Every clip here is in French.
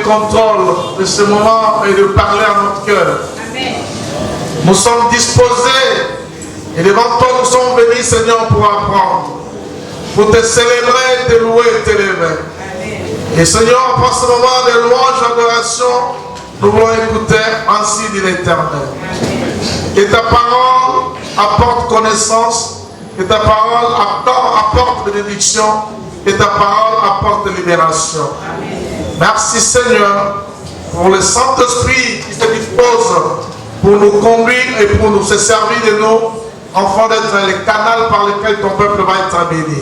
contrôle de ce moment et de parler à notre cœur. Nous sommes disposés et devant toi nous sommes venus, Seigneur, pour apprendre, pour te célébrer, te louer, t'élever. Et Seigneur, après ce moment de louange, d'adoration, nous voulons écouter ainsi dit l'Éternel. Que ta parole apporte connaissance, que ta parole apporte bénédiction, que ta parole apporte libération. Merci Seigneur pour le Saint-Esprit qui se dispose pour nous conduire et pour nous se servir de nous, afin d'être les canaux par lesquels ton peuple va être béni.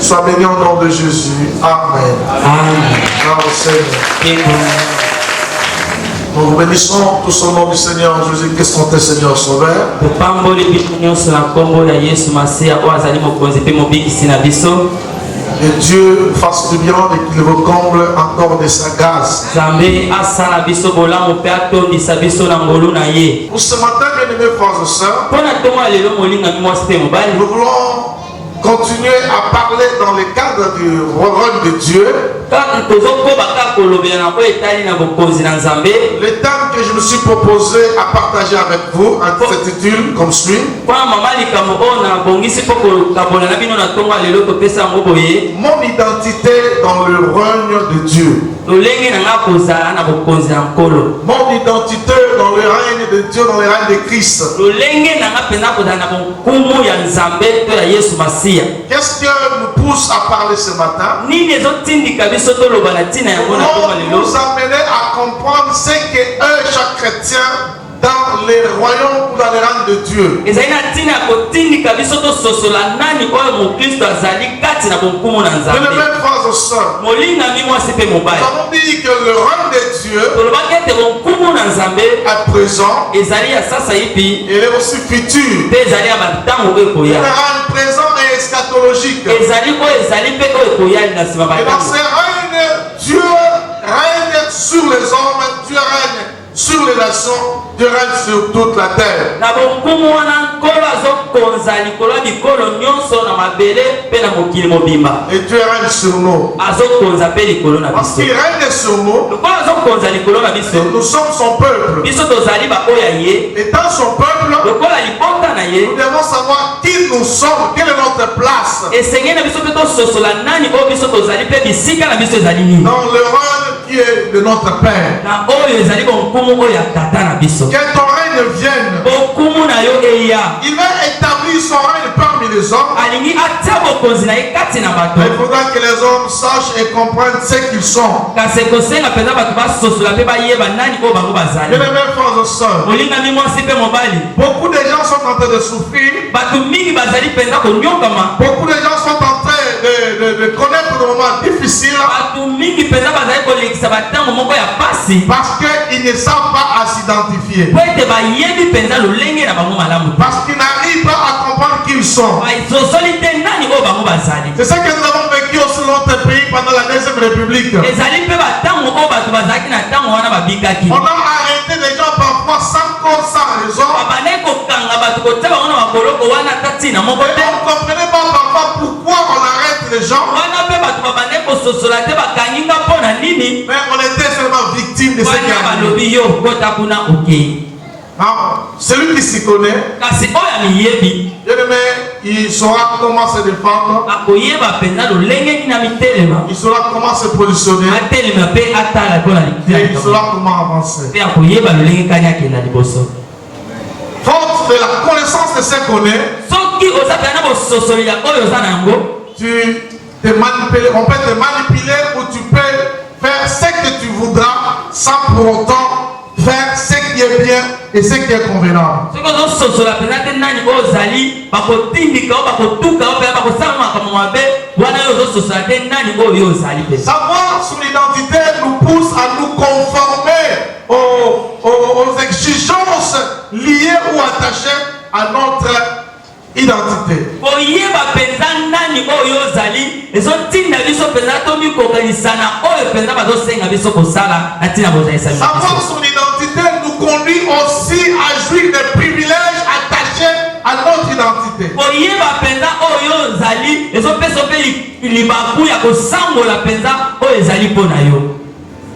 Sois béni au nom de Jésus. Amen. Amen. Seigneur. Nous bénissons tous au nom du Seigneur Jésus-Christ, notre Seigneur Sauveur. Et Dieu fasse du bien et qu'il vous comble encore de sa grâce. Pour ce matin, bien-aimés frères et sœurs, nous voulons continuer à parler dans le cadre du royaume de Dieu. Le thème que je me suis proposé à partager avec vous s'intitule comme suit: mon identité dans le règne de Dieu. Mon identité dans le règne de Dieu, dans le règne de Christ. Qu'est-ce que nous pousse à parler ce matin? Nous amener à comprendre ce que chaque chrétien dans les royaumes ou dans les rangs de Dieu. Bien-aimés frères et sœurs, nous avons dit que le règne de Dieu est présent, il est aussi futur. Le règne présent et eschatologique. Et dans ce règne, Dieu règne sur les hommes, Dieu règne sur les nations, Dieu règne sur toute la terre. Et Dieu règne sur nous. Parce qu'il règne sur nous, nous sommes son peuple. Et dans son peuple, nous devons savoir qui nous sommes, quelle est notre place. Dans le rôle qui est de notre Père. Que ton règne vienne. Il va établir son règne parmi les hommes. Il faudra que les hommes sachent et comprennent ce qu'ils sont. Bien-aimés frères et sœurs, beaucoup de gens sont en train de souffrir. Beaucoup de gens sont en train de connaître des moments difficiles. Parce qu'ils ne savent pas à s'identifier. Parce qu'ils n'arrivent pas à comprendre qui ils sont. C'est ça que nous avons vécu aussi dans notre pays pendant la Deuxième République. On a arrêté les gens parfois sans cause, sans raison. On ne comprenait pas parfois pourquoi on arrête les gens. Mais on était seulement victime de ce qui arrive. Celui qui s'y connaît, il saura comment se défendre. Il saura comment se positionner. Et il saura comment avancer. Faute de la connaissance de ce qu'on est, on peut te manipuler ou tu peux faire ce que tu voudras sans pour autant faire ce qui est bien et ce qui est convenable. Savoir son identité nous pousse à nous conformer aux exigences liées ou attachées à notre identité. Savoir son identité nous conduit aussi à jouir des privilèges attachés à notre identité.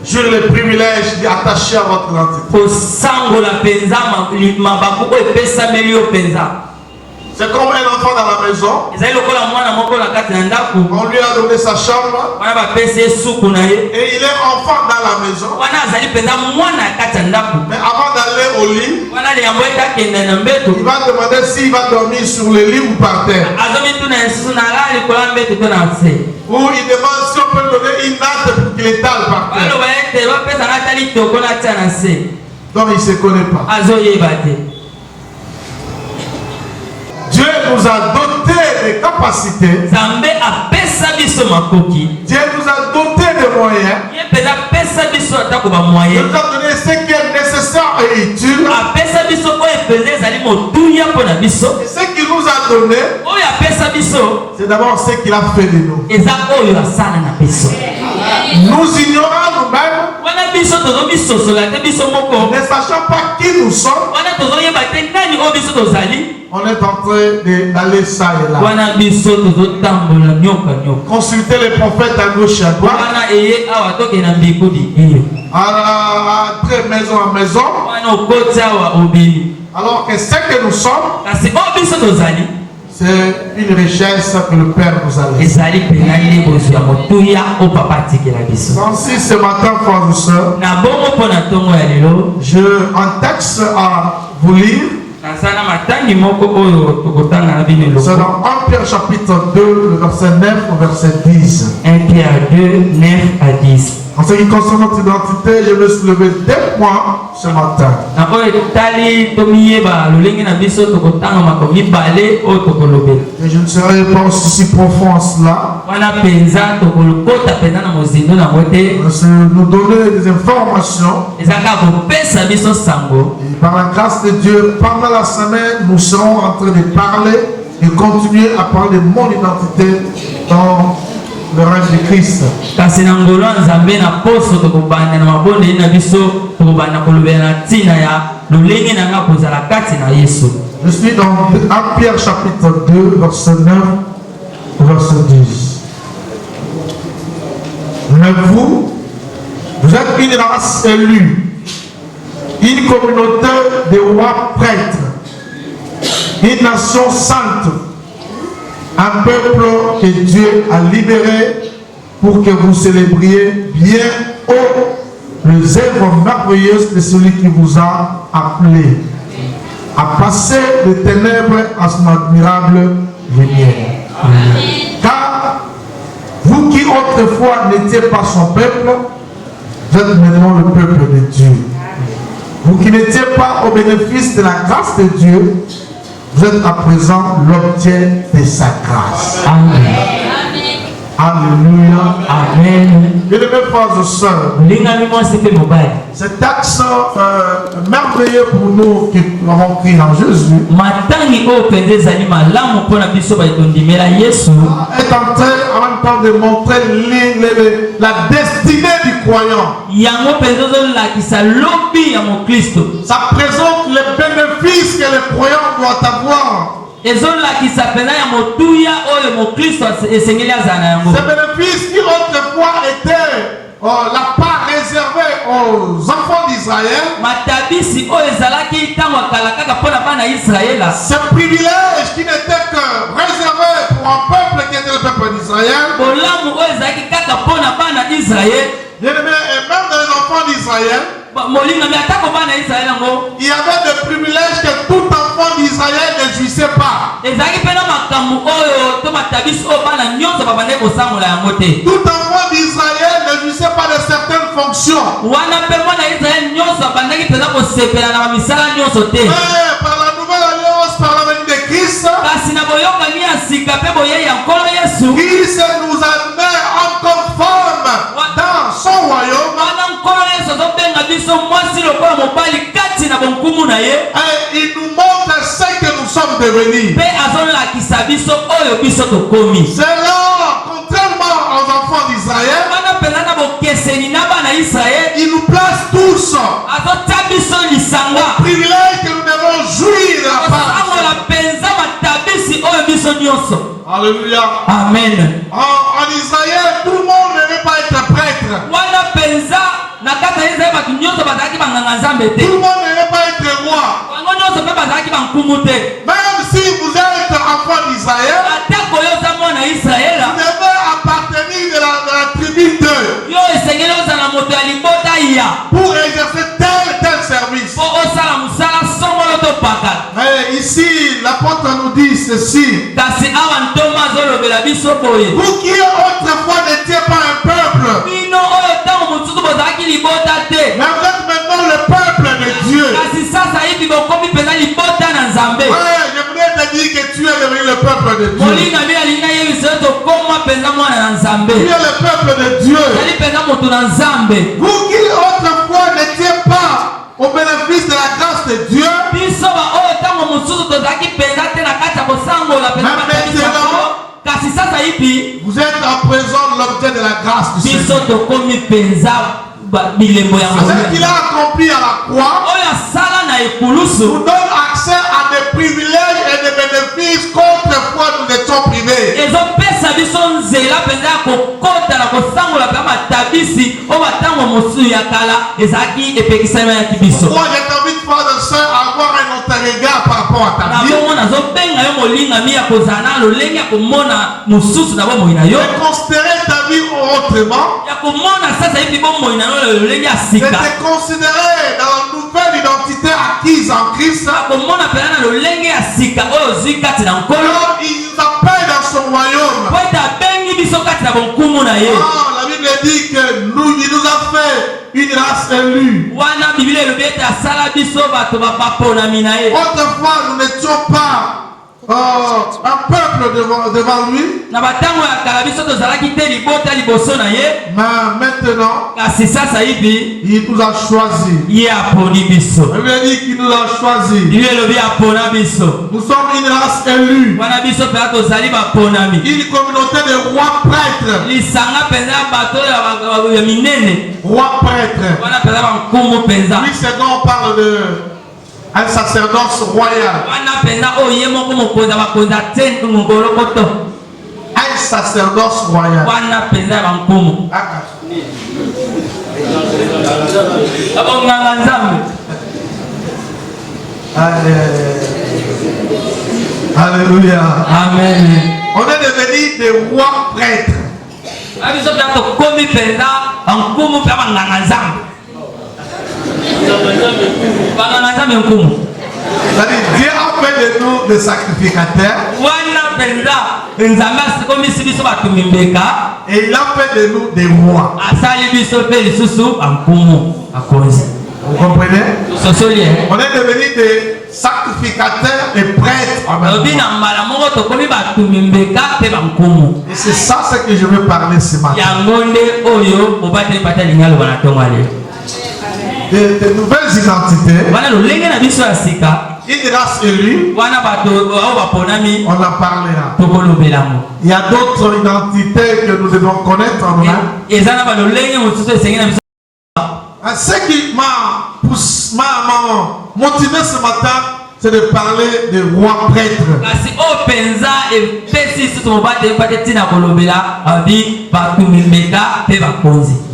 sur les privilèges attachés à votre identité. C'est comme un enfant dans la maison. On lui a donné sa chambre. Et il est enfant dans la maison. Mais avant d'aller au lit, il va demander s'il va dormir sur le lit ou par terre. Ou il demande si on peut donner une natte pour qu'il étale par terre. Donc il ne se connaît pas. Dieu nous a doté de capacités. Dieu nous a doté de moyens. Il nous a donné ce qui est nécessaire et utile. Et ce qu'il nous a donné, c'est d'abord ce qu'il a fait de nous. Nous ignorons nous-mêmes, ne sachant pas qui nous sommes. On est en train d'aller ça et là. Consulter les prophètes à gauche et à droite. Entrer maison à maison. Alors que ce que nous sommes, c'est une richesse que le Père nous a laissée. Ainsi, ce matin, frères et sœurs, j'ai un texte à vous lire. C'est dans 1 Pierre chapitre 2, le verset 9 au verset 10. 1 Pierre 2, 9 à 10. En ce qui concerne notre identité, je vais soulever 2 points ce matin. Et je ne serai pas aussi profond en cela. Nous donner des informations. Et par la grâce de Dieu, pendant la semaine, nous serons en train de parler et continuer à parler de mon identité dans le règne de Christ. Je suis dans 1 Pierre chapitre 2, verset 9, verset 10. Mais vous êtes une race élue, une communauté de rois prêtres, une nation sainte, un peuple que Dieu a libéré pour que vous célébriez bien haut les œuvres merveilleuses de celui qui vous a appelé à passer des ténèbres à son admirable lumière. Car vous qui autrefois n'étiez pas son peuple, vous êtes maintenant le peuple de Dieu. Vous qui n'étiez pas au bénéfice de la grâce de Dieu, vous êtes à présent l'objet de sa grâce. Amen. Alléluia. Amen. Bien-aimés frères et sœurs, cet axe merveilleux pour nous qui avons cru en Jésus est en train en même temps de montrer la destinée du croyant. Ça présente les bénéfices que le croyant doit avoir. Ces bénéfices qui autrefois étaient la part réservée aux enfants d'Israël, ce privilège qui n'était que réservé pour un peuple qui était le peuple d'Israël, et même dans les enfants d'Israël, il y avait des privilèges que tout enfant d'Israël ne jouissait pas. Tout enfant d'Israël ne jouissait pas de certaines fonctions. Mais par la nouvelle alliance, par la venue de Christ, Christ nous a mis en conforme dans son royaume. Et il nous montre ce que nous sommes devenus. C'est là, contrairement aux enfants d'Israël, il nous place tous au privilège que nous devons jouir de la part. Alléluia. Amen. En Israël, tout le monde ne veut pas être prêtre. Tout le monde ne peut pas être roi. Même si vous êtes enfant d'Israël, vous devez appartenir de la tribu 2 pour exercer tel service. Mais ici, l'apôtre nous dit ceci. Vous qui autrefois n'étiez pas un peuple, mais vous êtes maintenant le peuple de Dieu. Ouais, je voulais te dire que tu es devenu le peuple de Dieu. Tu es le peuple de Dieu. Vous qui autrefois n'étiez pas au bénéfice de la grâce de Dieu, vous êtes à présent l'objet de la grâce du Seigneur. Ce qu'il a accompli à la croix nous donne accès à des privilèges et des bénéfices qu'autrefois nous étions privés. Moi, j'ai envie de frères et sœurs avoir un autre regard par rapport à ta vie. Et considérer ta vie autrement. C'est de considérer dans la nouvelle identité acquise en Christ. Alors, il nous appelle dans son royaume. La Bible dit que il nous a fait une race élue. Autrefois, nous n'étions pas un peuple devant lui. Mais maintenant, il nous a choisi. Il veut dire qu'il nous a choisi. Nous sommes une race élue. Une communauté de rois prêtres. Rois prêtres. Oui, c'est quand on parle de un sacerdoce royal. Un sacerdoce royal. Alléluia. Amen. On est devenu des rois prêtres. Dieu a fait de nous des sacrificateurs. Et il a fait de nous des rois. Vous comprenez? On est devenu des sacrificateurs et prêtres en même temps. Et c'est ça ce que je veux parler ce matin. De nouvelles identités. Une race élue. On en parlera. Il y a d'autres identités que nous devons connaître en nous. Ce qui m'a motivé ce matin, c'est de parler des rois prêtres.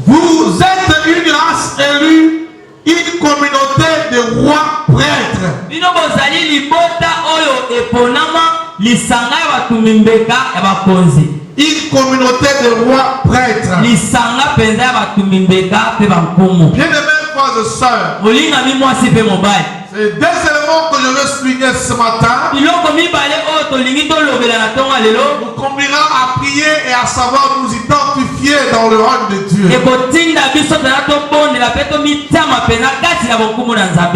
Vous êtes une race élue, une communauté de rois prêtres. Une communauté de rois prêtres. Bien-aimés frères et sœurs, c'est deux éléments que je veux souligner ce matin. Nous combinera à prier et à savoir nous identifier dans le royaume de Dieu.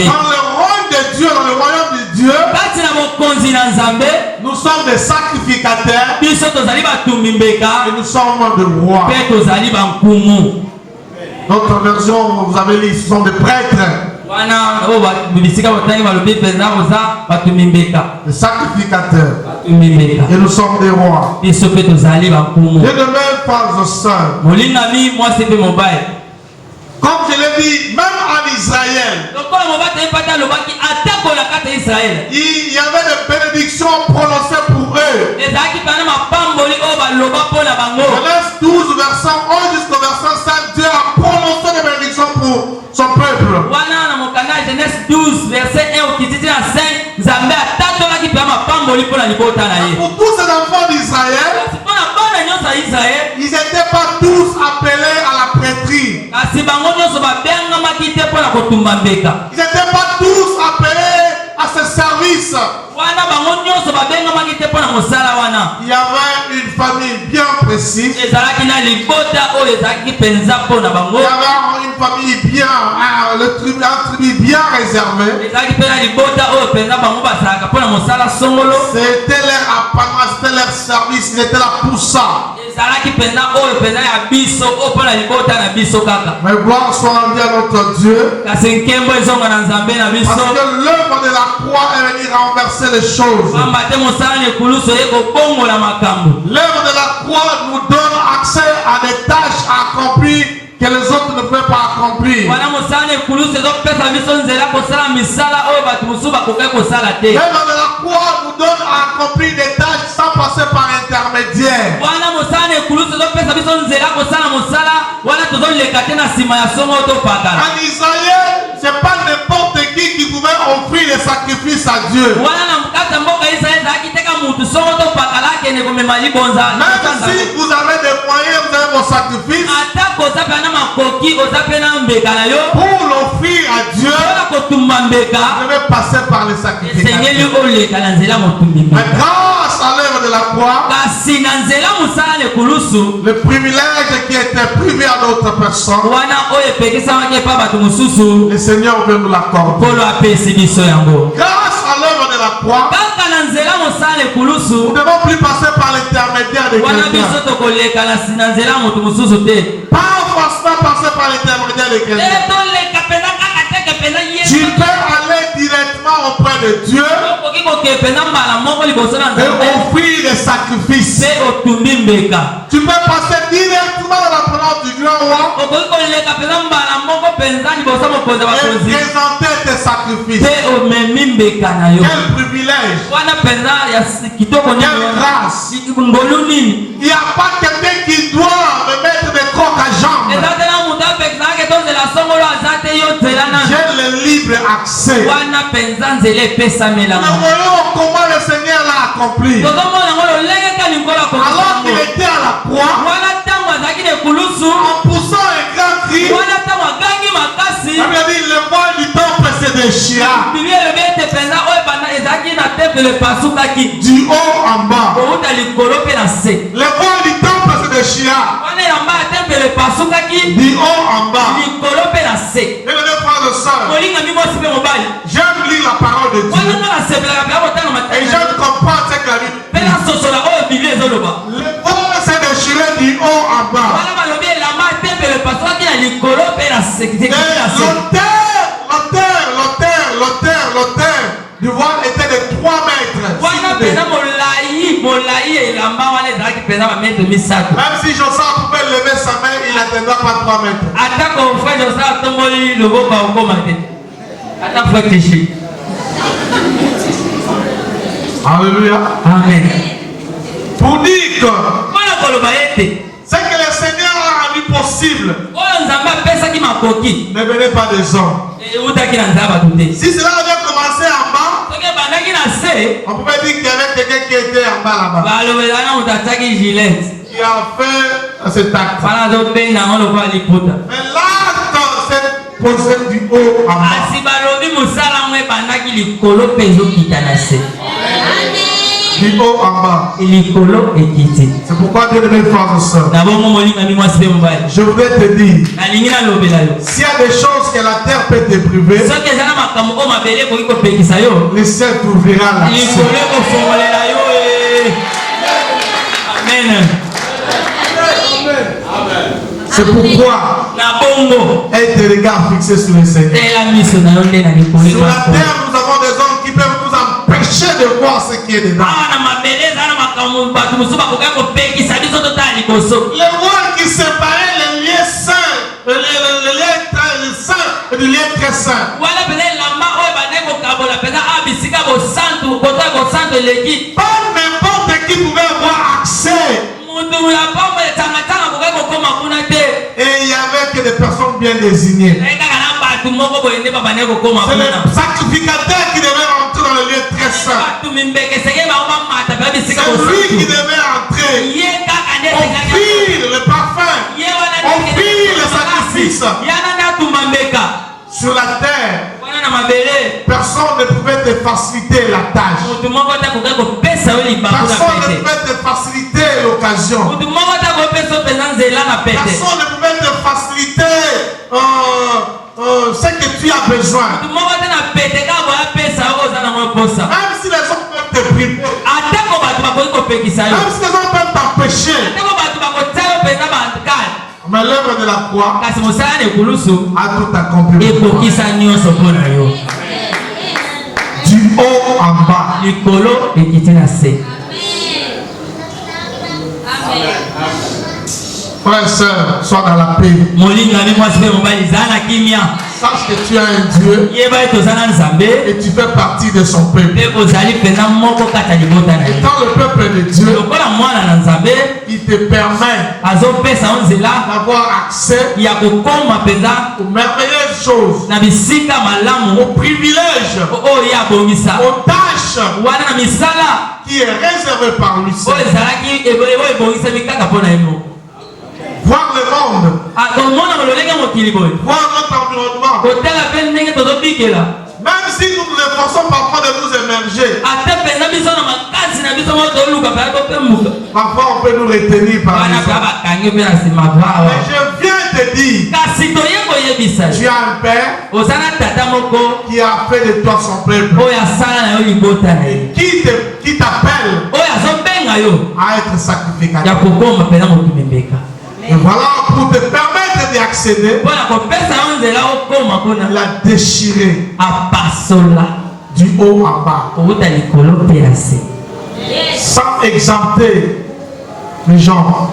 Dans le royaume de Dieu, dans le royaume de Dieu, nous sommes des sacrificateurs et nous sommes des rois. Notre version, vous avez dit, ce sont des prêtres. Des sacrificateurs. Et nous sommes des rois. Et de même, frères et sœurs, comme je l'ai dit, même en Israël, il y avait des bénédictions prononcées pour eux. Genèse 12, verset 1 jusqu'au verset 5, Dieu a prononcé des bénédictions pour Pour tous ces enfants d'Israël, ils n'étaient pas tous appelés à la prêtrise. Ils n'étaient pas tous appelés à ce service. Il y avait une famille bien précise. Il y avait une famille bien, un tribu bien réservé. C'était leur apparence, c'était leur service, ils étaient là pour ça. Mais gloire soit rendue à notre Dieu. Parce que l'œuvre de la croix est venue renverser les choses. L'œuvre de la croix nous donne accès à des tâches accomplir que les autres ne peuvent pas accomplir. L'œuvre de la croix nous donne à accomplir des tâches sans passer par intermédiaire. En Israël, c'est pas n'importe qui pouvait offrir les sacrifices à Dieu. Même si vous avez des moyens, vous avez vos sacrifices, pour l'offrir à Dieu, vous devez passer par les sacrifices. Mais grâce à l'œuvre de la croix, le privilège qui était privé à d'autres personnes, le Seigneur veut nous l'accorder. Grâce à l'œuvre de la croix, nous ne devons plus passer par l'intermédiaire de quelqu'un. Pas forcément passer par l'intermédiaire de quelqu'un. Tu peux aller directement auprès de Dieu et offrir des sacrifices. Tu peux passer directement dans la présence du grand roi et présenter tes sacrifices. Quel privilège! Quelle grâce! Il n'y a pas quelqu'un qui doit me mettre des crocs à jambes. J'ai le libre accès. Nous voyons comment le Seigneur l'a accompli. Alors qu'il était à la croix, en poussant un grand cri, il a dit le voile du temple se déchira. Du haut en bas. Le voile du temple se déchira. Du haut en bas. Et les deux frères et sœurs, j'aime lire la parole de Dieu. Et j'aime comprendre ce qu'il a dit. Le voile s'est déchiré du haut en bas. L'auteur du voile était de 3 mètres. Même si Joseph pouvait lever sa main, il n'atteindra pas 3 mètres. Alléluia. Amen. Pour dire que ce que le Seigneur a rendu possible, ne venez pas des hommes. Si cela avait commencé en bas, on pouvait dire qu'il y avait quelqu'un qui était en bas là-bas, qui a fait cet acte. Mais l'acte s'est posé du haut en bas. Du haut en bas. C'est pourquoi Dieu de mes frères et sœurs, je voudrais te dire, s'il y a des choses que la terre peut te priver, le ciel t'ouvrira l'accès. Amen. C'est pourquoi aie tes regards fixés sur le Seigneur. Sur la terre, nous avons des hommes qui peuvent nous empêcher de voir ce qui est dedans. Le voile qui séparait les liens saints, les liens saints et les liens très saints. Pas n'importe qui pouvait avoir accès. Et il n'y avait que des personnes bien désignées. C'est le sacrificateur qui devait rentrer dans le lieu devient très saint. C'est lui qui devait entrer, offrir le parfum, offrir le sacrifice. Sur la terre, personne ne pouvait te faciliter la tâche. Personne ne pouvait te faciliter l'occasion. Personne ne pouvait te faciliter ce que tu as besoin. Même si les gens peuvent te priver, même si les gens peuvent t'empêcher, mais l'œuvre de la croix a tout accompli. Du haut en bas. Frères et sœurs, sois dans la paix. Sache que tu as un Dieu et tu fais partie de son peuple. Et quand le peuple de Dieu, il te permet d'avoir accès aux merveilleuses choses, aux privilèges, aux tâches qui est réservé par lui seul. Voir le monde, voir notre environnement, même si nous nous efforçons parfois de nous émerger, parfois on peut nous retenir par les autres. Mais je viens te dire, tu as un père qui a fait de toi son peuple, qui t'appelle à être sacrificateur. Et voilà, pour te permettre d'y accéder, la déchirer du haut en bas, sans exempter les gens,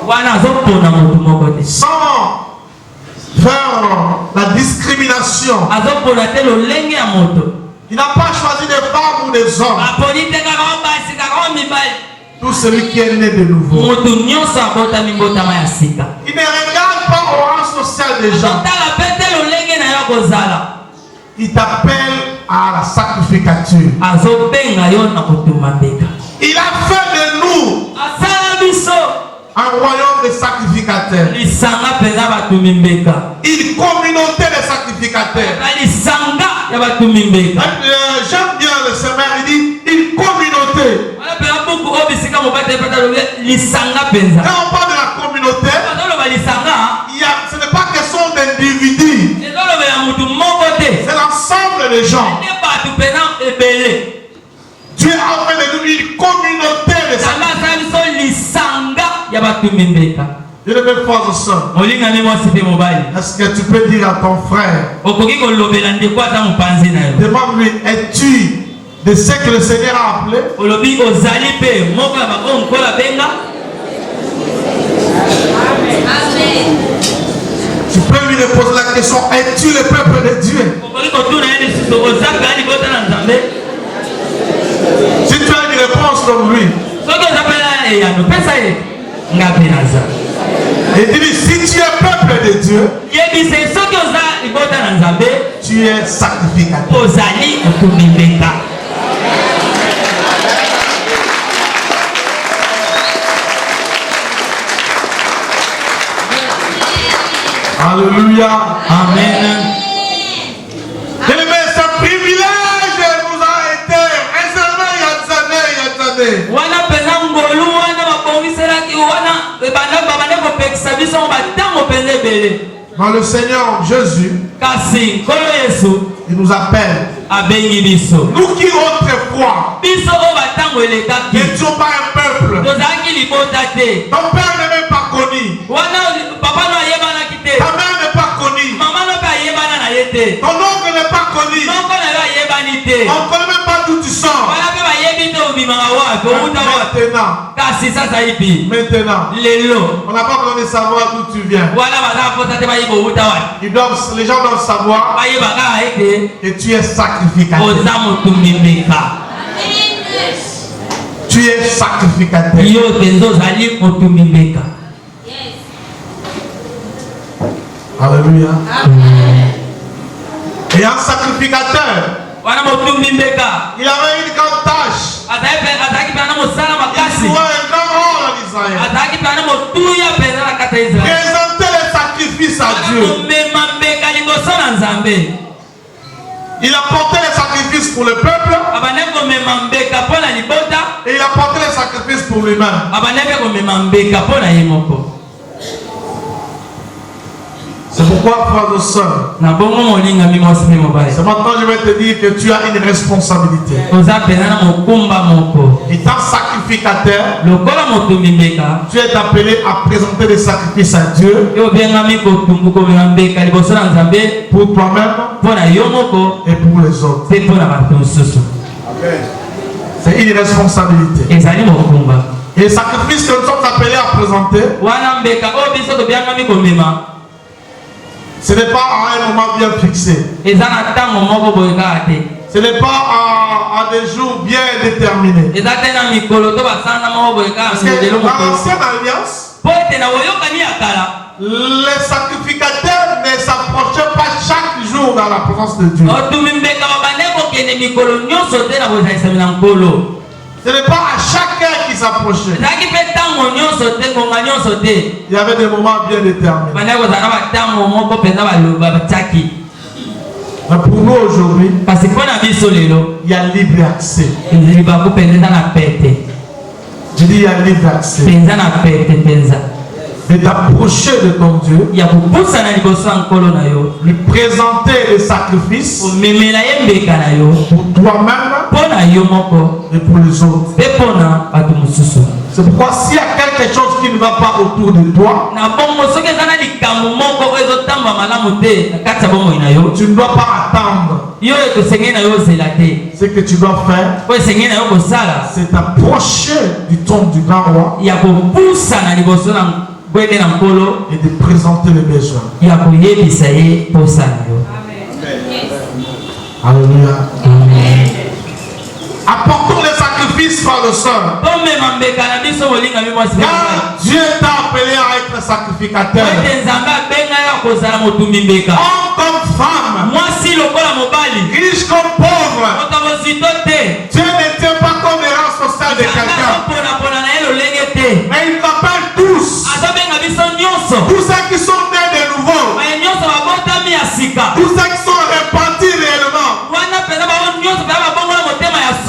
sans faire la discrimination. Il n'a pas choisi des femmes ou des hommes. Tout celui qui est né de nouveau. Il ne regarde pas au rang social des gens. Il t'appelle à la sacrificature. Il a fait de nous un royaume de sacrificateurs. Une communauté de sacrificateurs. J'aime bien le semeur, il dit une communauté. Quand on parle de la communauté, ce n'est pas question d'individus. C'est l'ensemble des gens. Dieu a fait de nous une communauté de sacrificateurs. Je le mets frères et sœurs. Est-ce que tu peux dire à ton frère, demande-lui, es-tu de ce que le Seigneur a appelé? Tu peux lui poser la question, es-tu le peuple de Dieu? Si tu as une réponse comme lui, et dis-lui, si tu es peuple de Dieu, tu es sacrificateur. Alléluia. Amen. Ce privilège nous a été réservé il y a des années. Dans le Seigneur Jésus, il nous appelle. Nous qui autrefois n'étions pas un peuple, ton père ne m'est pas connu, ta mère n'est pas connue, ton oncle n'est pas connu, on ne connaît même pas d'où tu sors. Maintenant, on n'a pas besoin de savoir d'où tu viens. Les gens doivent savoir que tu es sacrificateur. Tu es sacrificateur. Alléluia. Et un sacrificateur Il avait une grande tâche. Il jouait un grand rôle en Israël. Présenter les sacrifices à Dieu. Il apportait les sacrifices pour le peuple. Et il apportait les sacrifices pour lui-même. C'est pourquoi, frères et sœurs, c'est maintenant je vais te dire que tu as une responsabilité. Étant sacrificateur, tu es appelé à présenter des sacrifices à Dieu pour toi-même et pour les autres. C'est une responsabilité. Et les sacrifices que nous sommes appelés à présenter, ce n'est pas à un moment bien fixé. Ce n'est pas à des jours bien déterminés. Parce que dans l'ancienne alliance, les sacrificateurs ne s'approchaient pas chaque jour dans la présence de Dieu. Ce n'est pas à chacun qui s'approchait. Il y avait des moments bien déterminés. Mais pour nous aujourd'hui, il y a libre accès. Je dis il y a libre accès. De t'approcher de ton Dieu, lui présenter les sacrifices pour toi-même et pour les autres. C'est pourquoi s'il y a quelque chose qui ne va pas autour de toi, tu ne dois pas attendre. Ce que tu dois faire, c'est t'approcher du trône du grand roi et de présenter les besoins. Alléluia. Apportons les sacrifices, frères et sœurs. Car Dieu t'a appelé à être sacrificateur. Homme comme femme, riche comme pauvre. Dieu ne tient pas comme les rangs sociaux de quelqu'un. Mais il t'appelle tous. Tous ceux qui sont nés de nouveau. Tous ceux qui sont répartis réellement.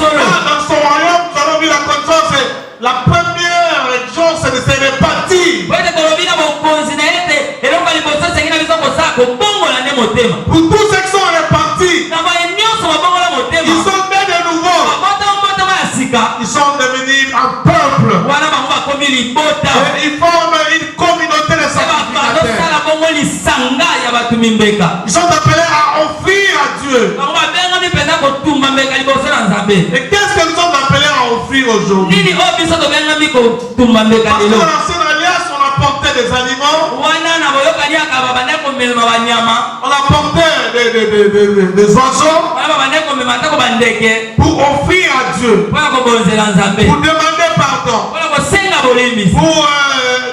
Dans son royaume, nous allons vivre la condition, c'est la première chose, c'est de se répartir. Pour tous ceux qui sont répartis, ils sont nés de nouveau. Ils sont devenus un peuple. Et ils forment une communauté de sacrificateurs. Ils sont appelés à offrir à Dieu. Et qu'est-ce que nous sommes appelés à offrir aujourd'hui? Parce que dans l'ancienne alliance, on apportait des animaux. On apportait des oiseaux pour offrir à Dieu. Pour demander pardon. Pour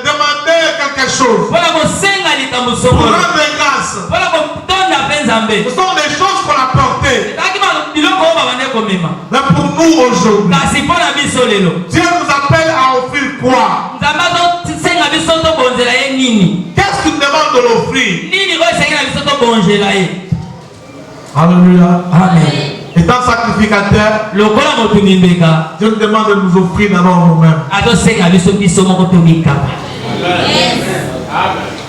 demander quelque chose. Pour rendre grâce. Ce sont des choses qu'on a portées. Mais pour nous aujourd'hui, Dieu nous appelle à offrir quoi? Qu'est-ce qu'il demande de l'offrir? Alléluia. Amen. Étant sacrificateur, Dieu nous demande de nous offrir d'abord nous-mêmes.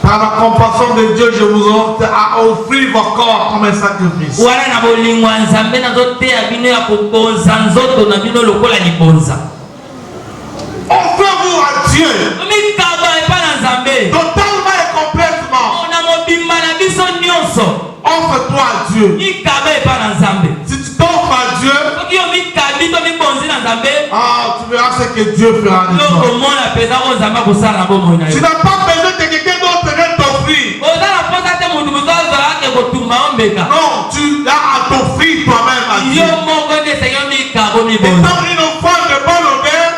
Par la compassion de Dieu, je vous offre à offrir vos corps comme un sacrifice. Offrez-vous à Dieu totalement et complètement. Offre-toi à Dieu. Si tu t'offres à Dieu, tu verras ce que Dieu fera de toi. Tu n'as pas besoin que quelqu'un d'autre vienne t'offrir. Non, tu as à t'offrir toi-même à Dieu. Étant une offrande de bonne odeur,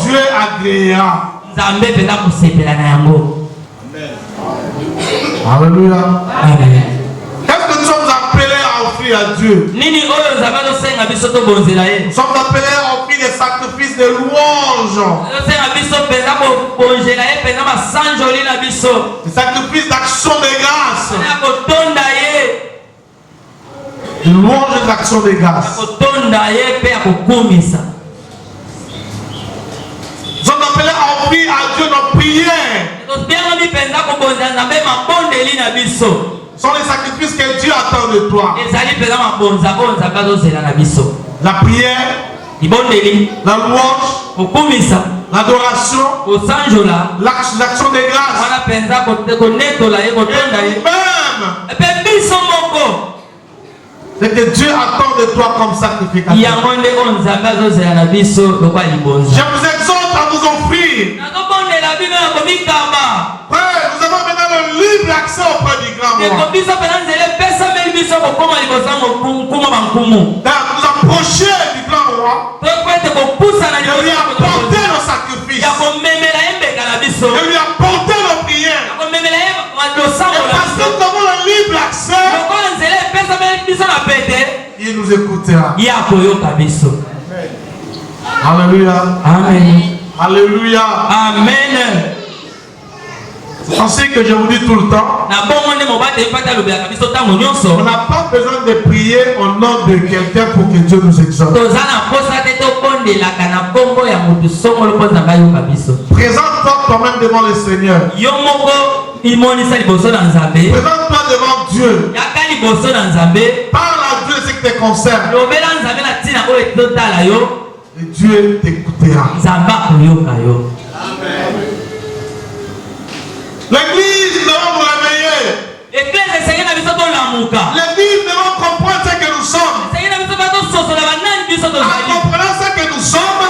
Dieu est agréable. Alléluia. Qu'est-ce que nous sommes appelés offrir à Dieu. Nous sommes appelés à offrir des sacrifices de louange. Des sacrifices d'action de grâce. Louange et d'action de grâce. Nous sommes appelés à offrir à Dieu nos prières. Ce sont les sacrifices que Dieu attend de toi. La prière, la louange, l'adoration, l'action de grâce. Et même, c'est que Dieu attend de toi comme sacrificateur. Je vous exhorte à vous offrir. Frère, nous avons maintenant le libre accès auprès du grand roi. Nous approcher du grand roi et lui apporter nos sacrifices. Et lui apporter nos prières. Et parce que nous avons le libre accès, il nous écoutera. Alléluia. Amen. Alléluia. Amen. C'est ainsi que je vous dis tout le temps. On n'a pas besoin de prier au nom de quelqu'un pour que Dieu nous exauce. Présente-toi toi-même devant le Seigneur. Présente-toi devant Dieu. Parle à Dieu ce qui te concerne. Et Dieu t'écoutera. L'église devant vous réveiller. L'église devant comprendre ce que nous sommes. En comprenant ce que nous sommes,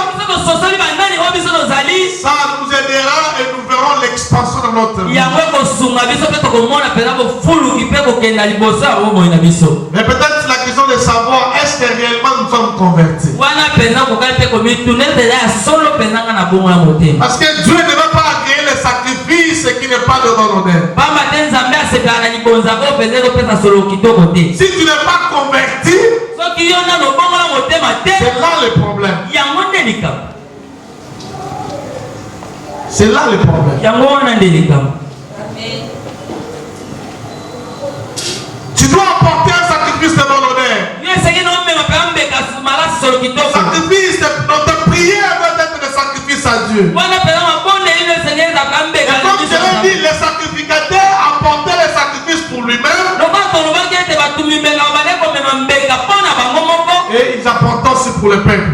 ça nous aidera et nous verrons l'expansion de notre vie. Mais peut-être la question de savoir est-ce que réellement nous sommes convertis. Parce que Dieu ne va pas agréer les sacrifices qui n'est pas de bon honneur. Si tu n'es pas converti, c'est là le problème. C'est là le problème. Tu dois apporter un sacrifice de bon honneur. Sacrifice de notre prière doit être des sacrifices à Dieu. Et comme je l'ai dit, les sacrificateurs apportaient les sacrifices pour lui-même. Et ils apportent aussi pour le peuple.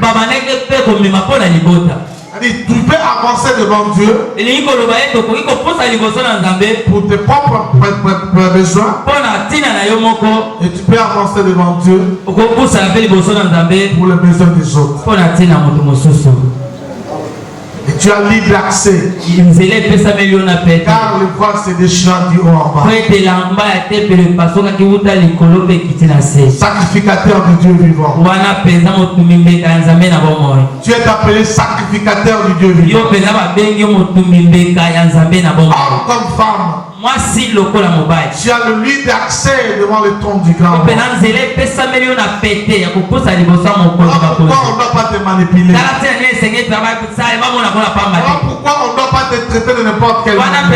Tu peux avancer devant Dieu pour tes propres besoins. Et tu peux avancer devant Dieu pour les besoins des autres. Et tu as libre accès. Car le voile se déchirant du haut en bas. Sacrificateur de Dieu vivant. Tu es appelé sacrificateur du Dieu vivant. Homme comme femme. Tu as le libre accès devant le trône du grand roi. Pourquoi on ne doit pas te manipuler? Pourquoi on ne doit pas te traiter de n'importe quelle manière?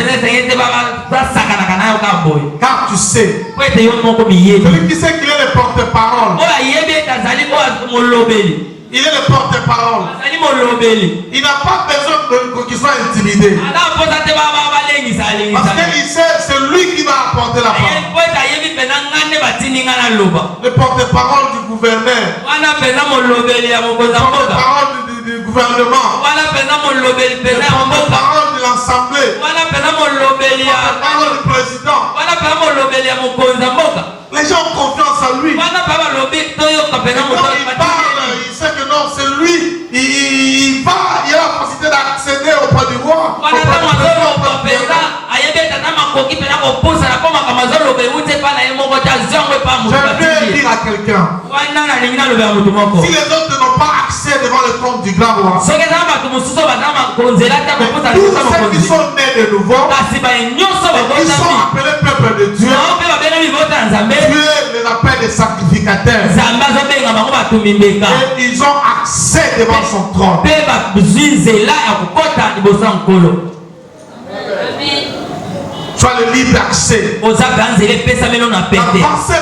Car tu sais, celui qui sait qu'il est le porte-parole, il est le porte-parole. Il n'a pas besoin qu'il soit intimidé. Parce qu'il sait, c'est lui qui va apporter la parole. Le porte-parole du gouverneur. Le porte-parole du gouvernement. Le porte-parole de l'Assemblée. Le porte-parole du président. Les gens ont confiance en lui. Quand il parle, il sait que non, c'est lui. Il a la possibilité d'accéder auprès du roi. Je vais dire à quelqu'un, si les autres n'ont pas accès accès devant le trône du grand roi. Tous ceux qui sont nés de nouveau, ils sont appelés peuple de Dieu. Dieu les appelle des sacrificateurs. Et ils ont accès devant son trône. Tu as le libre accès. Avancer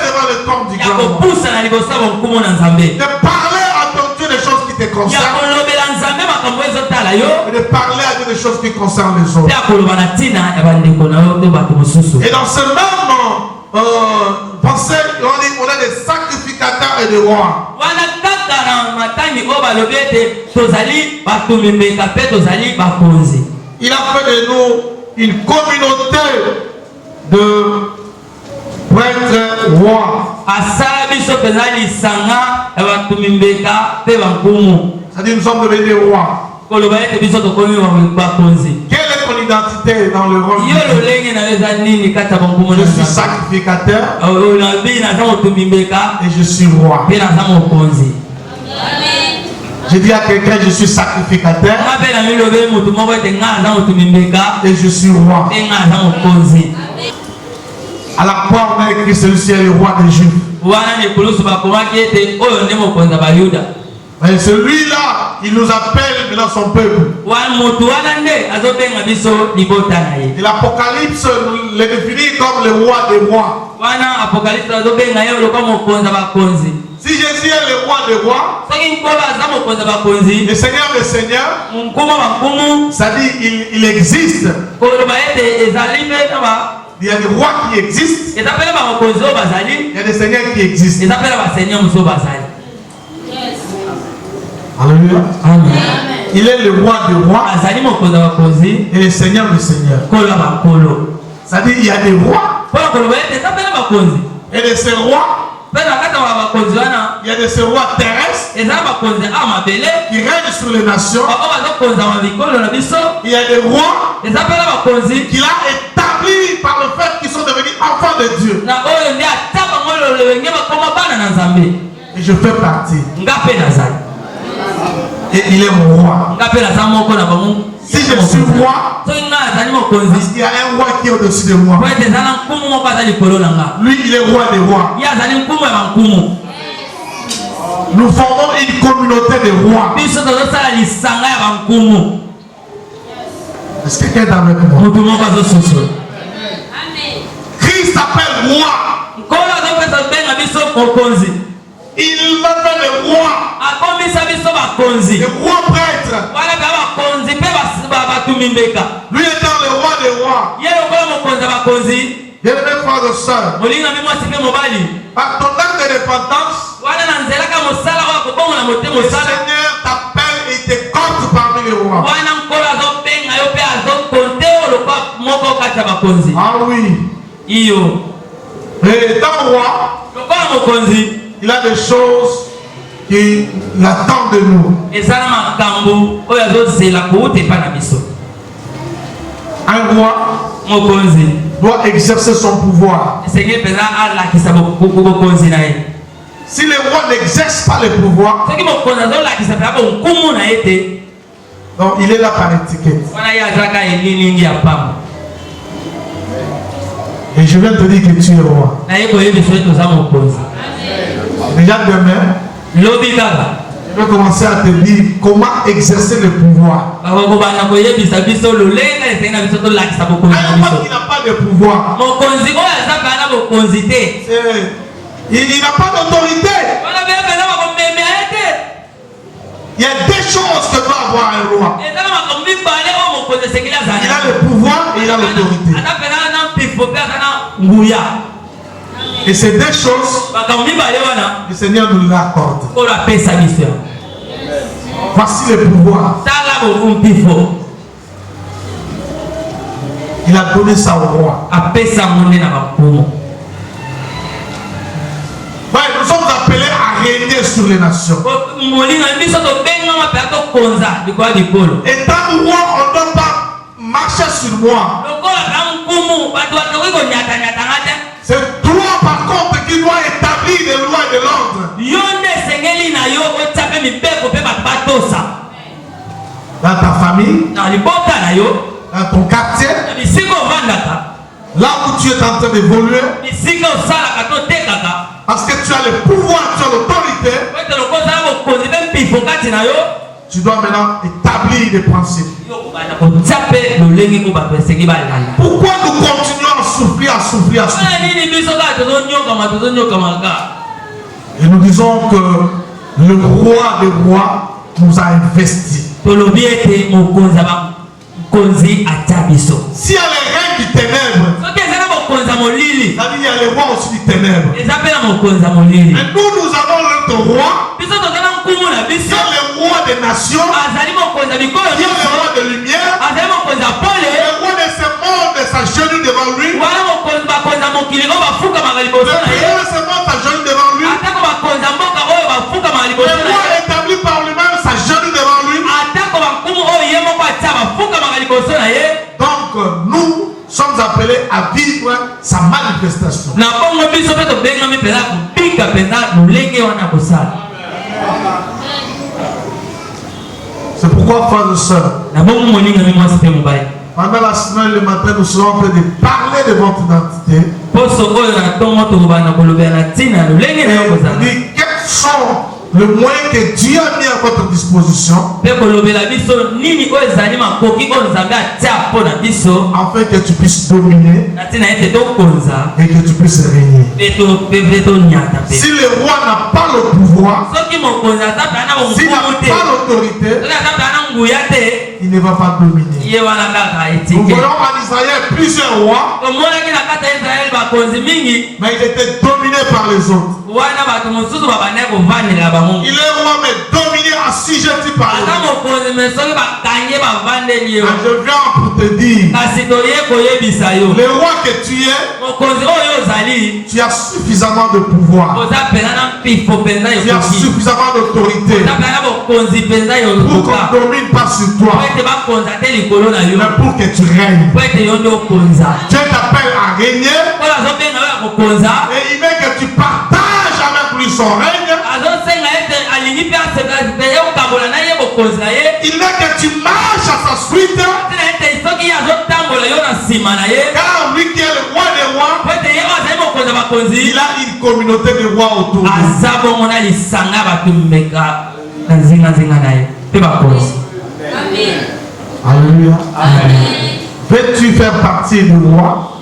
devant le trône du grand roi. De parler à ton Dieu des choses qui te concernent. Et de parler à Dieu des choses qui concernent les autres. Et dans ce même pensée, on est des sacrificateurs et des rois. Il a fait de nous une communauté de prêtres rois. C'est-à-dire nous sommes devenus rois. Quelle est ton identité dans le rôle? Je suis sacrificateur et je suis roi. Je dis à quelqu'un, je suis sacrificateur et je suis roi. À la croix, on a écrit celui-ci est le roi des Juifs. Et celui-là, il nous appelle dans son peuple. Et l'Apocalypse le définit comme le roi des rois. Si Jésus est le roi des rois, le Seigneur des seigneurs, ça dit il existe. Il y a des rois qui existent. Il y a des seigneurs qui existent. Alléluia. Amen. Il est le roi des rois et le seigneur des seigneurs. Ça dit il y a des rois et de ces rois. Il y a de ces rois terrestres qui règnent sur les nations. Il y a des rois qu'il a établis par le fait qu'ils sont devenus enfants de Dieu. Et je fais partie. Et il est mon roi. Si je suis roi, parce qu'il y a un roi qui est au-dessus de moi. Lui, il est roi des rois. Nous formons une communauté de rois. Est-ce que quelqu'un est avec moi? Christ s'appelle roi. Il va faire le roi. Le roi prêtre. Lui étant le roi des rois. Bien-aimés frères et sœurs, par ton acte de repentance, le Seigneur t'appelle et te compte parmi les rois. Ah oui. Et étant roi, il a des choses qui l'attendent de nous. Un roi doit exercer son pouvoir. Si le roi n'exerce pas le pouvoir, donc il est là par étiquette. Et je viens te dire que tu es roi. Déjà demain, je vais commencer à te dire comment exercer le pouvoir. Un roi qui n'a pas de pouvoir, il n'a pas d'autorité. Il y a des choses que doit avoir un roi. Il a le pouvoir et il a l'autorité. Et ces deux choses, le Seigneur nous l'accorde. Voici le pouvoir. Il a donné ça au roi. Ouais, nous sommes appelés à régner sur les nations. Étant roi, on ne doit pas marcher sur moi. C'est toi par contre qui dois établir les lois de l'ordre. famille, dans ton quartier, là où tu es en train d'évoluer, parce que tu as le pouvoir, tu as l'autorité, tu dois maintenant établir des principes. Pourquoi nous continuons à souffrir, à souffrir, à souffrir? Et nous disons que le roi des rois nous a investis. S'il y a les reins du ténèbre, il y a les rois aussi du ténèbre. Et nous avons notre roi, qui est le roi des nations, qui est le roi de lumière, le roi de ce monde s'agenouille devant lui. Le roi de ce monde s'agenouille devant lui. Le roi établi par lui-même s'agenouille devant lui. Donc nous sommes appelés à vivre sa manifestation. C'est pourquoi, frères et sœurs, pendant la semaine, le matin, nous serons en train de parler de votre identité. Et quels sont le moyen que Dieu a mis à votre disposition afin que tu puisses dominer et que tu puisses régner. Si le roi n'a pas le pouvoir, s'il n'a pas l'autorité, il ne va pas dominer. Nous voyons en Israël plusieurs rois, mais ils étaient dominés par les autres. Il est roi mais dominé, assujetti par les autres. Je viens pour te dire, le roi que tu es, tu as suffisamment de pouvoir, tu as suffisamment d'autorité pour qu'on domine pas sur toi, mais pour que tu règnes. Dieu t'appelle à régner et il veut que tu partages avec lui son règne. Il veut que tu marches à sa suite, car lui qui est le roi des rois, il a une communauté de rois autour de lui. Alléluia. Veux-tu faire partie du roi?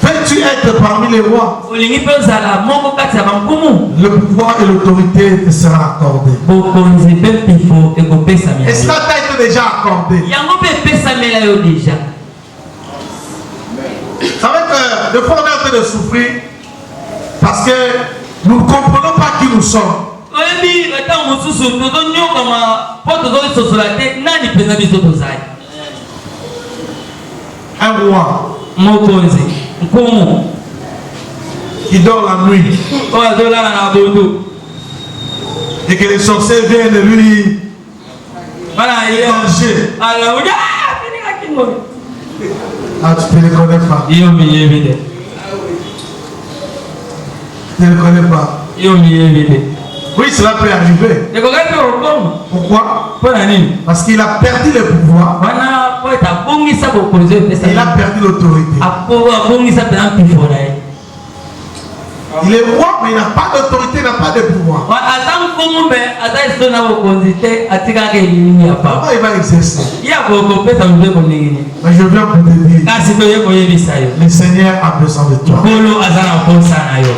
Veux-tu être parmi les rois? Le pouvoir et l'autorité te sera accordé. Et cela t'a été déjà accordé. Ça veut dire que des fois on est en train de souffrir parce que nous ne comprenons pas qui nous sommes. Un roi qui dort la nuit et que les sorciers viennent de lui manger. Ah, tu ne les connais pas. Tu ne les connais pas. Oui, cela peut arriver. Pourquoi? Parce qu'il a perdu le pouvoir. Il a perdu l'autorité. Il est roi, mais il n'a pas d'autorité, il n'a pas de pouvoir. Comment il va exercer? Mais je viens pour te dire, le Seigneur a besoin de toi.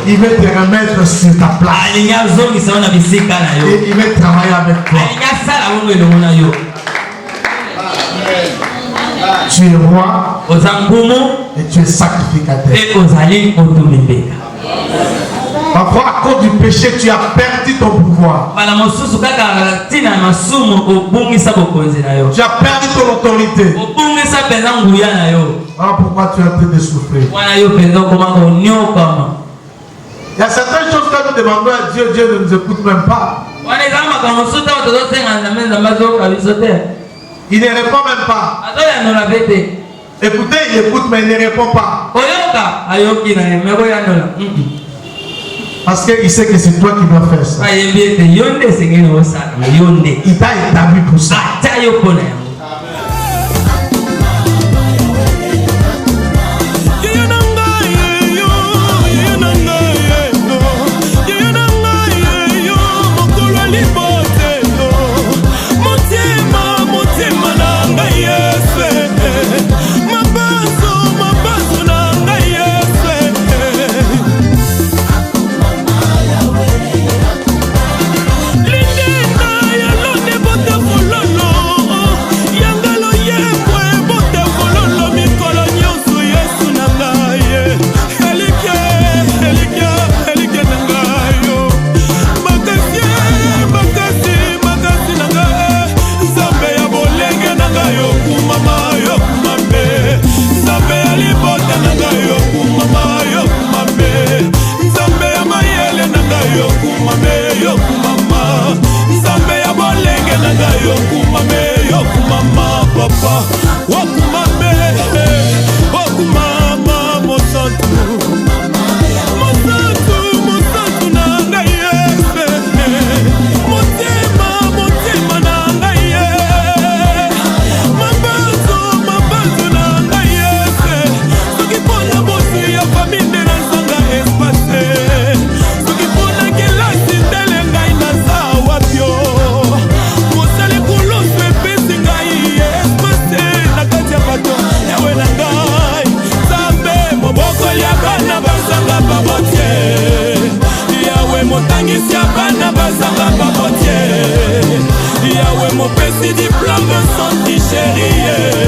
Il veut te remettre sur ta place. Et il veut travailler avec toi. Tu es roi et tu es sacrificateur. Parfois, à cause du péché, tu as perdu ton pouvoir. Tu as perdu ton autorité. Voilà pourquoi tu es en train de souffrir. Il y a certaines choses que nous demandons à Dieu, Dieu ne nous écoute même pas. Il ne répond même pas. Écoutez, il écoute mais il ne répond pas. Parce qu'il sait que c'est toi qui dois faire ça. Il t'a établi pour ça. Yahweh mon petit diplôme sans tricherie.